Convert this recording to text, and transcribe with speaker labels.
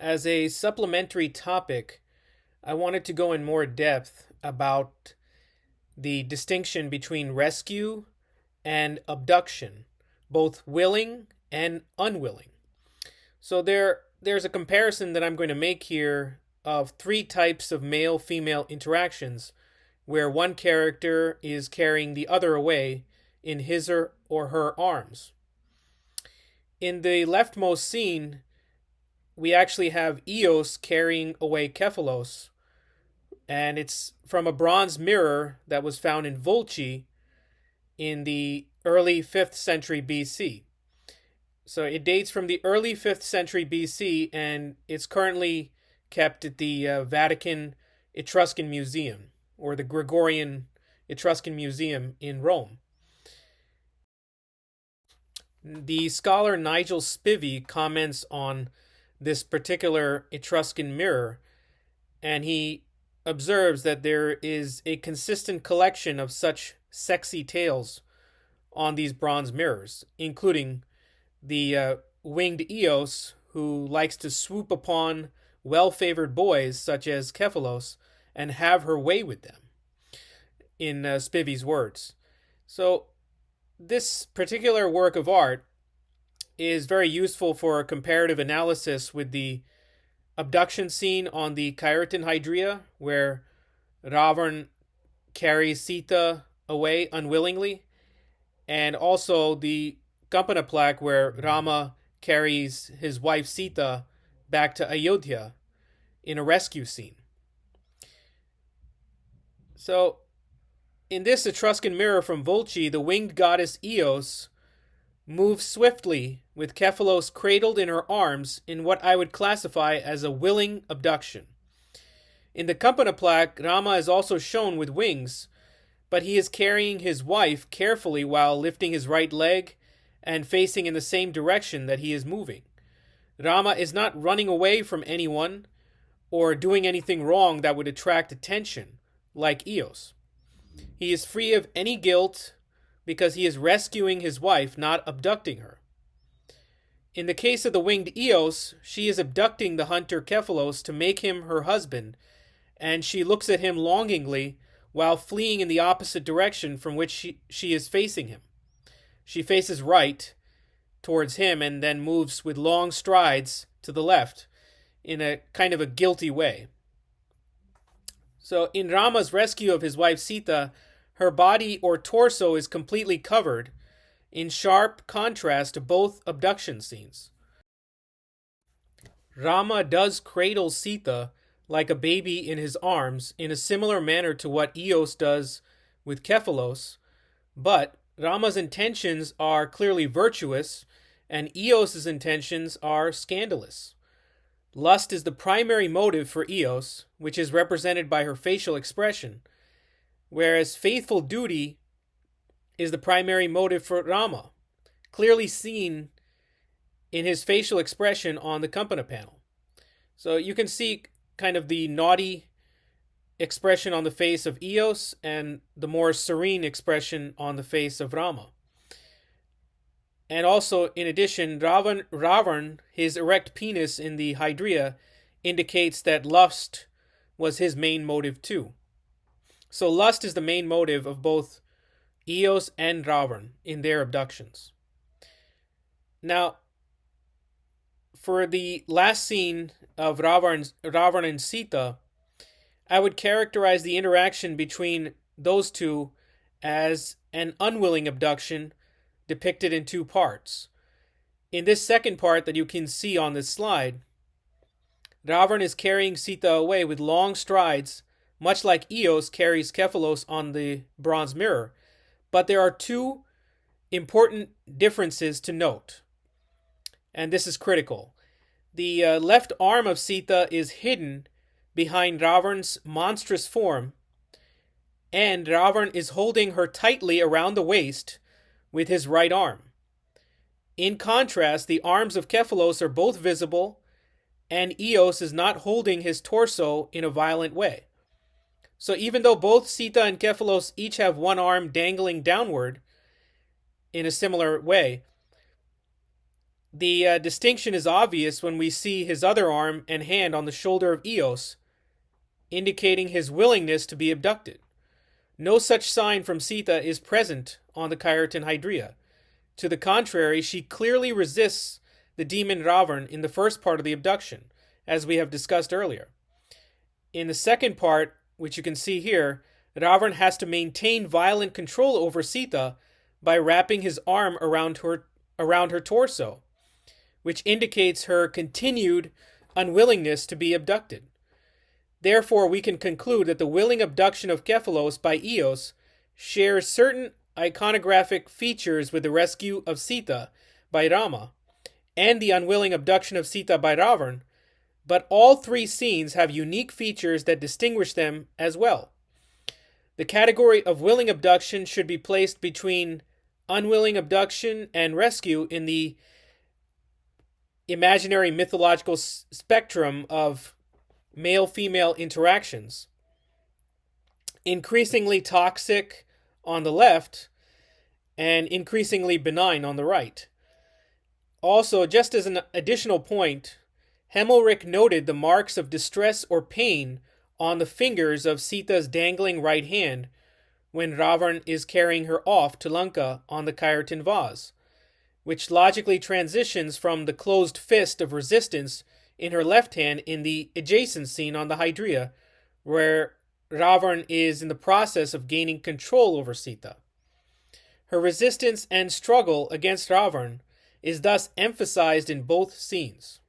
Speaker 1: As a supplementary topic, I wanted to go in more depth about the distinction between rescue and abduction, both willing and unwilling. So there's a comparison that I'm going to make here of three types of male-female interactions where one character is carrying the other away in his or her arms. In the leftmost scene, we actually have Eos carrying away Kephalos, and it's from a bronze mirror that was found in Volci in the early 5th century BC. So it dates from the early 5th century BC, and it's currently kept at the Vatican Etruscan Museum, or the Gregorian Etruscan Museum in Rome. The scholar Nigel Spivey comments on this particular Etruscan mirror, and he observes that there is a consistent collection of such sexy tales on these bronze mirrors, including the winged Eos, who likes to swoop upon well-favored boys such as Kephalos and have her way with them, in Spivey's words. So this particular work of art is very useful for a comparative analysis with the abduction scene on the Keratin Hydria, where Ravana carries Sita away unwillingly, and also the Kampana plaque where Rama carries his wife Sita back to Ayodhya in a rescue scene. So, in this Etruscan mirror from Volci, the winged goddess Eos moves swiftly with Kephalos cradled in her arms in what I would classify as a willing abduction. In the Kampana plaque, Rama is also shown with wings, but he is carrying his wife carefully while lifting his right leg and facing in the same direction that he is moving. Rama is not running away from anyone or doing anything wrong that would attract attention, like Eos. He is free of any guilt because he is rescuing his wife, not abducting her. In the case of the winged Eos, she is abducting the hunter Kephalos to make him her husband, and she looks at him longingly while fleeing in the opposite direction from which she is facing him. She faces right towards him and then moves with long strides to the left in a kind of a guilty way. So in Rama's rescue of his wife Sita, her body or torso is completely covered, in sharp contrast to both abduction scenes. Rama does cradle Sita like a baby in his arms in a similar manner to what Eos does with Kephalos, but Rama's intentions are clearly virtuous and Eos's intentions are scandalous. Lust is the primary motive for Eos, which is represented by her facial expression, whereas faithful duty is the primary motive for Rama, clearly seen in his facial expression on the Kampana panel. So you can see kind of the naughty expression on the face of Eos and the more serene expression on the face of Rama. And also, in addition, Ravana, his erect penis in the Hydria, indicates that lust was his main motive too. So lust is the main motive of both Eos and Ravana in their abductions. Now, for the last scene of Ravana and Sita, I would characterize the interaction between those two as an unwilling abduction depicted in two parts. In this second part that you can see on this slide, Ravana is carrying Sita away with long strides, much like Eos carries Kephalos on the bronze mirror. But there are two important differences to note, and this is critical. The left arm of Sita is hidden behind Ravana's monstrous form, and Ravana is holding her tightly around the waist with his right arm. In contrast, the arms of Kephalos are both visible, and Eos is not holding his torso in a violent way. So even though both Sita and Kephalos each have one arm dangling downward in a similar way, The distinction is obvious when we see his other arm and hand on the shoulder of Eos, indicating his willingness to be abducted. No such sign from Sita is present on the Khyartan Hydria. To the contrary, she clearly resists the demon Ravana in the first part of the abduction, as we have discussed earlier. In the second part, which you can see here, Ravana has to maintain violent control over Sita by wrapping his arm around her torso, which indicates her continued unwillingness to be abducted. Therefore, we can conclude that the willing abduction of Kephalos by Eos shares certain iconographic features with the rescue of Sita by Rama and the unwilling abduction of Sita by Ravana, but all three scenes have unique features that distinguish them as well. The category of willing abduction should be placed between unwilling abduction and rescue in the imaginary mythological spectrum of male-female interactions. Increasingly toxic on the left and increasingly benign on the right. Also, just as an additional point, Hemmelrich noted the marks of distress or pain on the fingers of Sita's dangling right hand when Ravana is carrying her off to Lanka on the Khyartan vase, which logically transitions from the closed fist of resistance in her left hand in the adjacent scene on the Hydria, where Ravana is in the process of gaining control over Sita. Her resistance and struggle against Ravana is thus emphasized in both scenes.